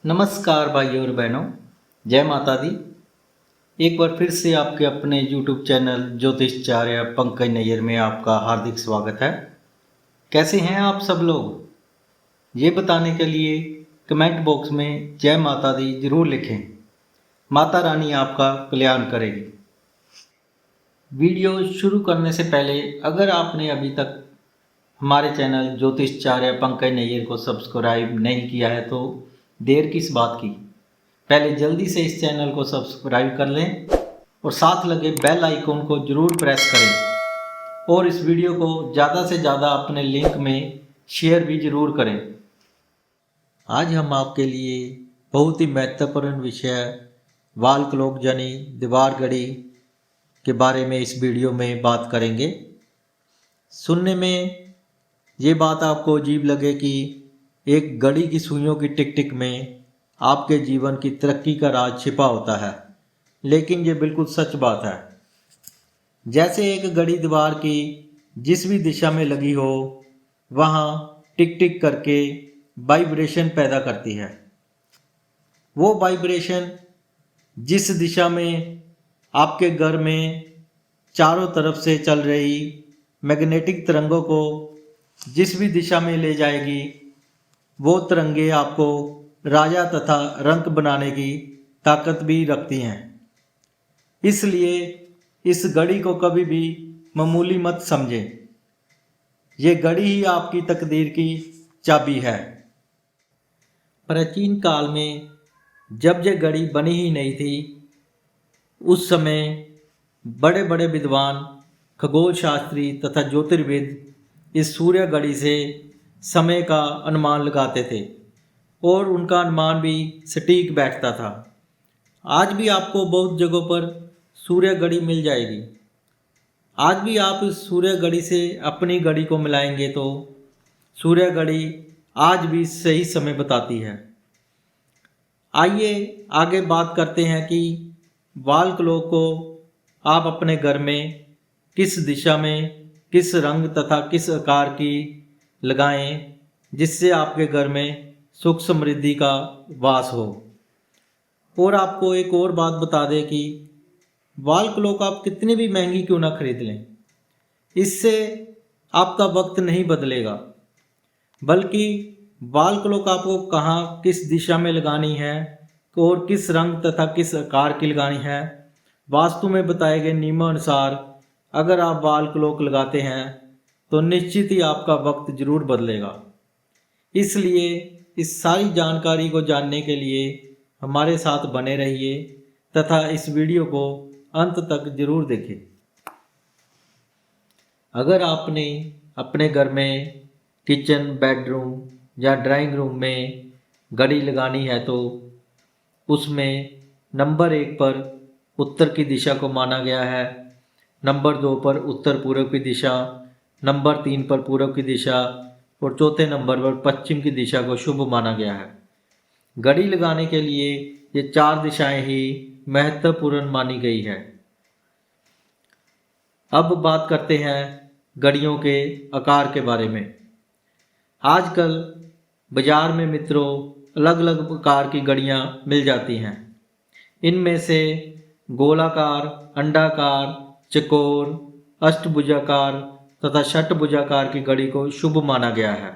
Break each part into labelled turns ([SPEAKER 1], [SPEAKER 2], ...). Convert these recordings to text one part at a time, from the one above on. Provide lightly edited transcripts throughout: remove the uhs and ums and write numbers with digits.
[SPEAKER 1] नमस्कार भाइयों और बहनों, जय माता दी। एक बार फिर से आपके अपने YouTube चैनल ज्योतिषचार्य पंकज नैयर में आपका हार्दिक स्वागत है। कैसे हैं आप सब लोग? ये बताने के लिए कमेंट बॉक्स में जय माता दी जरूर लिखें। माता रानी आपका कल्याण करेगी। वीडियो शुरू करने से पहले अगर आपने अभी तक हमारे चैनल ज्योतिषचार्य पंकज नैयर को सब्सक्राइब नहीं किया है तो देर किस बात की, पहले जल्दी से इस चैनल को सब्सक्राइब कर लें और साथ लगे बेल आइकन को ज़रूर प्रेस करें और इस वीडियो को ज़्यादा से ज़्यादा अपने लिंक में शेयर भी ज़रूर करें। आज हम आपके लिए बहुत ही महत्वपूर्ण विषय वाल क्लॉक यानी दीवार घड़ी के बारे में इस वीडियो में बात करेंगे। सुनने में ये बात आपको अजीब लगे कि एक घड़ी की सुइयों की टिक टिक में आपके जीवन की तरक्की का राज छिपा होता है, लेकिन ये बिल्कुल सच बात है। जैसे एक घड़ी दीवार की जिस भी दिशा में लगी हो वहाँ टिक टिक करके वाइब्रेशन पैदा करती है। वो वाइब्रेशन जिस दिशा में आपके घर में चारों तरफ से चल रही मैग्नेटिक तरंगों को जिस भी दिशा में ले जाएगी, वो तरंगे आपको राजा तथा रंक बनाने की ताकत भी रखती हैं। इसलिए इस घड़ी को कभी भी मामूली मत समझें। ये घड़ी ही आपकी तकदीर की चाबी है। प्राचीन काल में जब ये घड़ी बनी ही नहीं थी, उस समय बड़े बड़े विद्वान, खगोल शास्त्री तथा ज्योतिर्विद इस सूर्य घड़ी से समय का अनुमान लगाते थे और उनका अनुमान भी सटीक बैठता था। आज भी आपको बहुत जगहों पर सूर्य घड़ी मिल जाएगी। आज भी आप इस सूर्य घड़ी से अपनी घड़ी को मिलाएंगे तो सूर्य घड़ी आज भी सही समय बताती है। आइए आगे बात करते हैं कि वाल क्लॉक को आप अपने घर में किस दिशा में, किस रंग तथा किस आकार की लगाएं जिससे आपके घर में सुख समृद्धि का वास हो। और आपको एक और बात बता दें कि वाल क्लॉक आप कितनी भी महंगी क्यों ना खरीद लें, इससे आपका वक्त नहीं बदलेगा, बल्कि वाल क्लॉक आपको कहाँ किस दिशा में लगानी है और किस रंग तथा किस आकार की लगानी है, वास्तु में बताए गए नियमानुसार अगर आप वाल क्लॉक लगाते हैं तो निश्चित ही आपका वक्त जरूर बदलेगा। इसलिए इस सारी जानकारी को जानने के लिए हमारे साथ बने रहिए तथा इस वीडियो को अंत तक जरूर देखें। अगर आपने अपने घर में किचन, बेडरूम या ड्राइंग रूम में घड़ी लगानी है तो उसमें नंबर 1 पर उत्तर की दिशा को माना गया है, नंबर 2 पर उत्तर पूर्व की दिशा, नंबर 3 पर पूर्व की दिशा और चौथे नंबर पर पश्चिम की दिशा को शुभ माना गया है। घड़ी लगाने के लिए ये 4 दिशाएं ही महत्वपूर्ण मानी गई है। अब बात करते हैं घड़ियों के आकार के बारे में। आजकल बाजार में मित्रों अलग अलग प्रकार की घड़ियां मिल जाती हैं। इनमें से गोलाकार, अंडाकार, चकोर, अष्टभुजाकार तथा षटभुजाकार की घड़ी को शुभ माना गया है।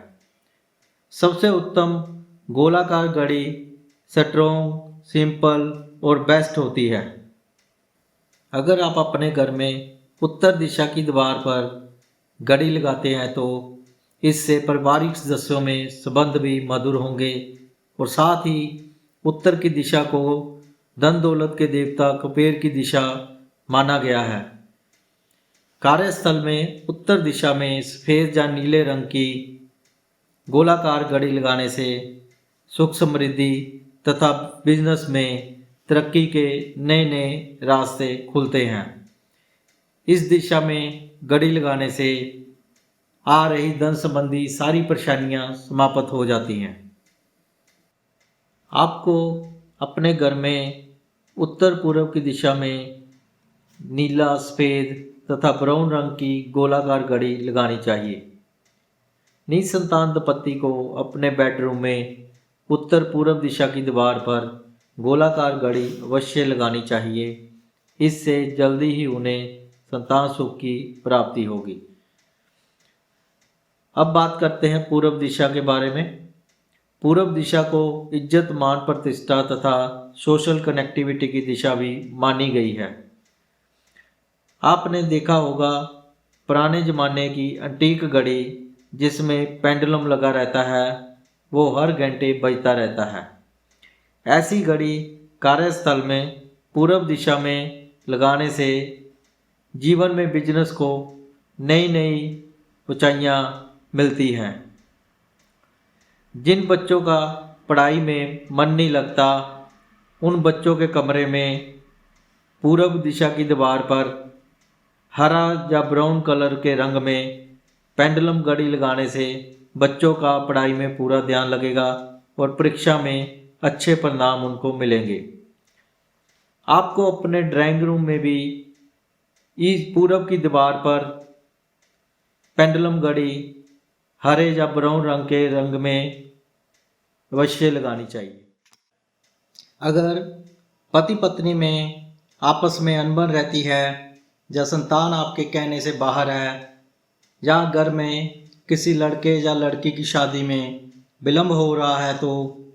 [SPEAKER 1] सबसे उत्तम गोलाकार घड़ी स्ट्रॉन्ग, सिंपल और बेस्ट होती है। अगर आप अपने घर में उत्तर दिशा की दीवार पर घड़ी लगाते हैं तो इससे पारिवारिक सदस्यों में संबंध भी मधुर होंगे और साथ ही उत्तर की दिशा को धन दौलत के देवता कुबेर की दिशा माना गया है। कार्यस्थल में उत्तर दिशा में सफ़ेद या नीले रंग की गोलाकार घड़ी लगाने से सुख समृद्धि तथा बिजनेस में तरक्की के नए नए रास्ते खुलते हैं। इस दिशा में घड़ी लगाने से आ रही धन संबंधी सारी परेशानियां समाप्त हो जाती हैं। आपको अपने घर में उत्तर पूर्व की दिशा में नीला, सफ़ेद तथा ब्राउन रंग की गोलाकार घड़ी लगानी चाहिए। निसंतान दंपत्ति को अपने बेडरूम में उत्तर पूर्व दिशा की दीवार पर गोलाकार घड़ी अवश्य लगानी चाहिए। इससे जल्दी ही उन्हें संतान सुख की प्राप्ति होगी। अब बात करते हैं पूर्व दिशा के बारे में। पूर्व दिशा को इज्जत, मान, प्रतिष्ठा तथा सोशल कनेक्टिविटी की दिशा भी मानी गई है। आपने देखा होगा पुराने ज़माने की अंटीक घड़ी जिसमें पेंडुलम लगा रहता है, वो हर घंटे बजता रहता है। ऐसी घड़ी कार्यस्थल में पूर्व दिशा में लगाने से जीवन में बिजनेस को नई नई ऊंचाइयां मिलती हैं। जिन बच्चों का पढ़ाई में मन नहीं लगता, उन बच्चों के कमरे में पूर्व दिशा की दीवार पर हरा या ब्राउन कलर के रंग में पेंडुलम घड़ी लगाने से बच्चों का पढ़ाई में पूरा ध्यान लगेगा और परीक्षा में अच्छे परिणाम उनको मिलेंगे। आपको अपने ड्राइंग रूम में भी इस पूरब की दीवार पर पेंडुलम घड़ी हरे या ब्राउन रंग के रंग में अवश्य लगानी चाहिए। अगर पति पत्नी में आपस में अनबन रहती है या संतान आपके कहने से बाहर है या घर में किसी लड़के या लड़की की शादी में विलंब हो रहा है, तो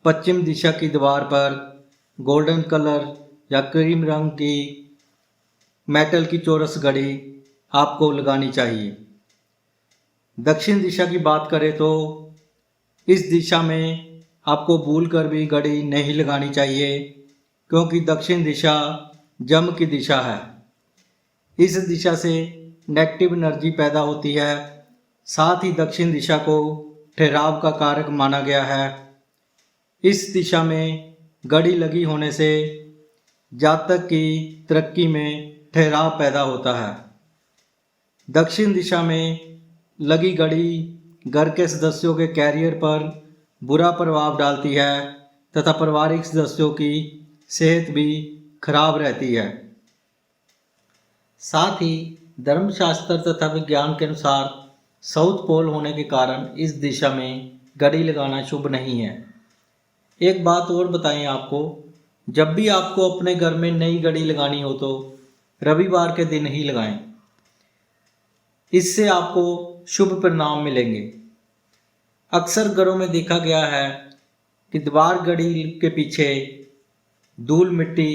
[SPEAKER 1] पश्चिम दिशा की दीवार पर गोल्डन कलर या क्रीम रंग की मेटल की चौरस घड़ी आपको लगानी चाहिए। दक्षिण दिशा की बात करें तो इस दिशा में आपको भूल कर भी घड़ी नहीं लगानी चाहिए, क्योंकि दक्षिण दिशा जम की दिशा है। इस दिशा से नेगेटिव एनर्जी पैदा होती है। साथ ही दक्षिण दिशा को ठहराव का कारक माना गया है। इस दिशा में घड़ी लगी होने से जातक की तरक्की में ठहराव पैदा होता है। दक्षिण दिशा में लगी घड़ी घर के सदस्यों के कैरियर पर बुरा प्रभाव डालती है तथा पारिवारिक सदस्यों की सेहत भी खराब रहती है। साथ ही धर्मशास्त्र तथा विज्ञान के अनुसार साउथ पोल होने के कारण इस दिशा में घड़ी लगाना शुभ नहीं है। एक बात और बताएं आपको, जब भी आपको अपने घर में नई घड़ी लगानी हो तो रविवार के दिन ही लगाएं। इससे आपको शुभ परिणाम मिलेंगे। अक्सर घरों में देखा गया है कि दीवार घड़ी के पीछे धूल मिट्टी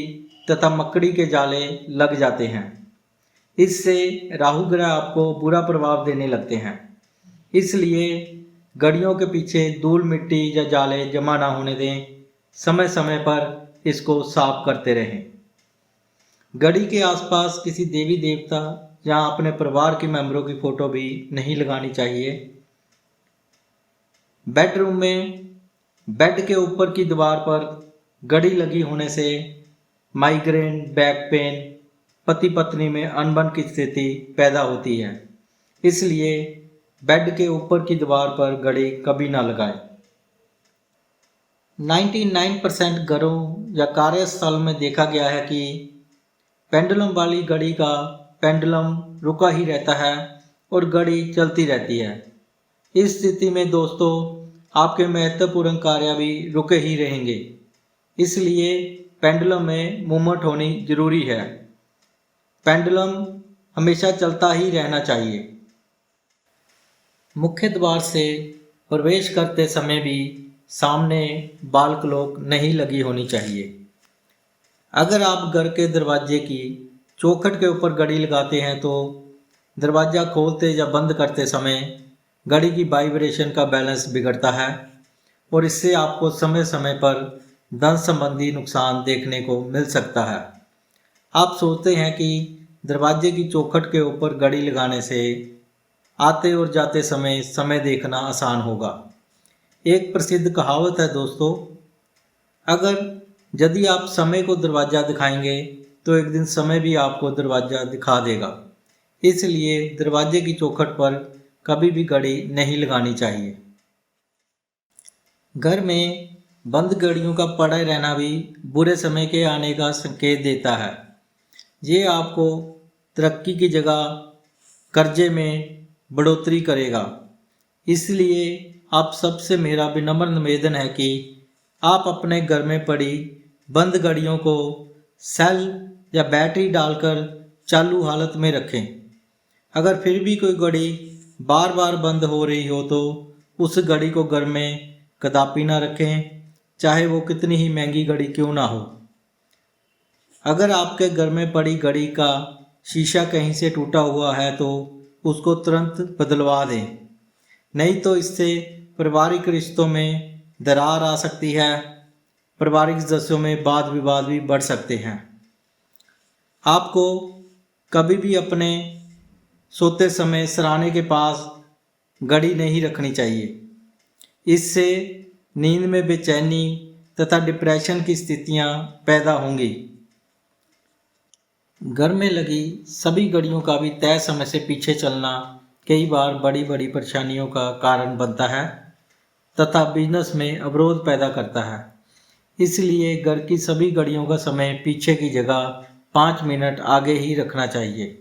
[SPEAKER 1] तथा मकड़ी के जाले लग जाते हैं। इससे राहु ग्रह आपको बुरा प्रभाव देने लगते हैं। इसलिए घड़ियों के पीछे धूल मिट्टी या जाले जमा ना होने दें। समय समय पर इसको साफ करते रहें। घड़ी के आसपास किसी देवी देवता या अपने परिवार के मेंबरों की फोटो भी नहीं लगानी चाहिए। बेडरूम में बेड के ऊपर की दीवार पर घड़ी लगी होने से माइग्रेन, बैक पेन, पति पत्नी में अनबन की स्थिति पैदा होती है। इसलिए बेड के ऊपर की दीवार पर घड़ी कभी ना लगाएं। 99% घरों या कार्यस्थल में देखा गया है कि पेंडुलम वाली घड़ी का पेंडुलम रुका ही रहता है और घड़ी चलती रहती है। इस स्थिति में दोस्तों आपके महत्वपूर्ण कार्य भी रुके ही रहेंगे। इसलिए पेंडुलम में मूवमेंट होनी जरूरी है। पेंडुलम हमेशा चलता ही रहना चाहिए। मुख्य द्वार से प्रवेश करते समय भी सामने बाल क्लॉक नहीं लगी होनी चाहिए। अगर आप घर के दरवाजे की चौखट के ऊपर घड़ी लगाते हैं तो दरवाज़ा खोलते या बंद करते समय घड़ी की वाइब्रेशन का बैलेंस बिगड़ता है और इससे आपको समय समय पर धन संबंधी नुकसान देखने को मिल सकता है। आप सोचते हैं कि दरवाजे की चौखट के ऊपर घड़ी लगाने से आते और जाते समय देखना आसान होगा। एक प्रसिद्ध कहावत है दोस्तों, अगर यदि आप समय को दरवाज़ा दिखाएंगे तो एक दिन समय भी आपको दरवाज़ा दिखा देगा। इसलिए दरवाजे की चौखट पर कभी भी घड़ी नहीं लगानी चाहिए। घर में बंद घड़ियों का पड़े रहना भी बुरे समय के आने का संकेत देता है। ये आपको तरक्की की जगह कर्जे में बढ़ोतरी करेगा। इसलिए आप सबसे मेरा विनम्र निवेदन है कि आप अपने घर में पड़ी बंद घड़ियों को सेल या बैटरी डालकर चालू हालत में रखें। अगर फिर भी कोई घड़ी बार बार बंद हो रही हो तो उस घड़ी को घर में कदापि ना रखें, चाहे वो कितनी ही महंगी घड़ी क्यों ना हो। अगर आपके घर में पड़ी घड़ी का शीशा कहीं से टूटा हुआ है तो उसको तुरंत बदलवा दें, नहीं तो इससे पारिवारिक रिश्तों में दरार आ सकती है, पारिवारिक सदस्यों में वाद विवाद भी बढ़ सकते हैं। आपको कभी भी अपने सोते समय सिरहाने के पास घड़ी नहीं रखनी चाहिए, इससे नींद में बेचैनी तथा डिप्रेशन की स्थितियां पैदा होंगी। घर में लगी सभी घड़ियों का भी तय समय से पीछे चलना कई बार बड़ी बड़ी परेशानियों का कारण बनता है तथा बिजनेस में अवरोध पैदा करता है। इसलिए घर की सभी घड़ियों का समय पीछे की जगह 5 मिनट आगे ही रखना चाहिए।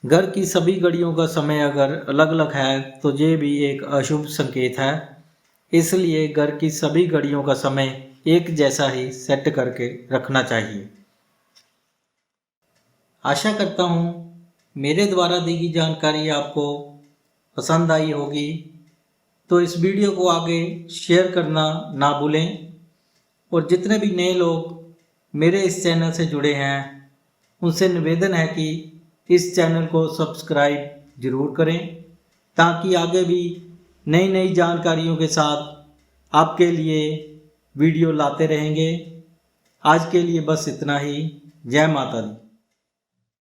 [SPEAKER 1] घर की सभी घड़ियों का समय अगर अलग अलग है तो ये भी एक अशुभ संकेत है, इसलिए घर की सभी घड़ियों का समय एक जैसा ही सेट करके रखना चाहिए। आशा करता हूँ मेरे द्वारा दी गई जानकारी आपको पसंद आई होगी, तो इस वीडियो को आगे शेयर करना ना भूलें और जितने भी नए लोग मेरे इस चैनल से जुड़े हैं उनसे निवेदन है कि इस चैनल को सब्सक्राइब ज़रूर करें, ताकि आगे भी नई नई जानकारियों के साथ आपके लिए वीडियो लाते रहेंगे। आज के लिए बस इतना ही। जय माता दी।